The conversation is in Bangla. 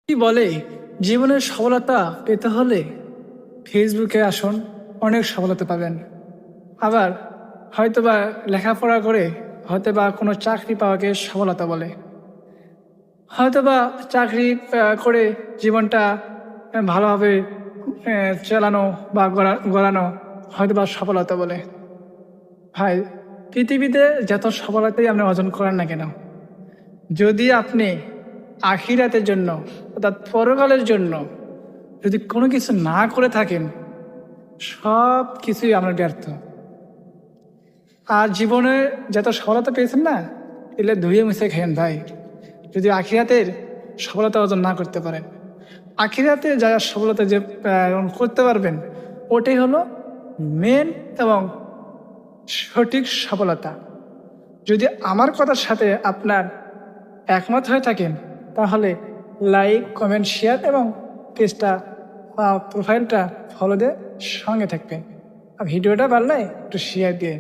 কি বলে, জীবনের সফলতা পেতে হলে ফেসবুকে আসুন, অনেক সফলতা পাবেন। আবার হয়তোবা লেখাপড়া করে হয়তোবা কোনো চাকরি পাওয়াকে সফলতা বলে। হয়তোবা চাকরি করে জীবনটা ভালোভাবে চালানো বা গড়ানো হয়তোবা সফলতা বলে। ভাই, পৃথিবীতে যত সফলতাই আপনি অর্জন করেন না কেন, যদি আপনি আখিরাতের জন্য অর্থাৎ পরকালের জন্য যদি কোনো কিছু না করে থাকেন, সব কিছুই আপনার ব্যর্থ। আর জীবনে যত সফলতা পেয়েছেন না, এগুলো ধুয়ে মুছে খেয়েন ভাই, যদি আখিরাতের সফলতা অর্জন না করতে পারেন। আখিরাতে যা সফলতা যে করতে পারবেন, ওটাই হলো মেন এবং সঠিক সফলতা। যদি আমার কথার সাথে আপনার একমত হয়ে থাকেন, তাহলে লাইক, কমেন্ট, শেয়ার এবং পেজটা বা প্রোফাইলটা ফলো দিয়ে সঙ্গে থাকবেন। আর ভিডিওটা ভালো লাগে একটু শেয়ার দিয়ে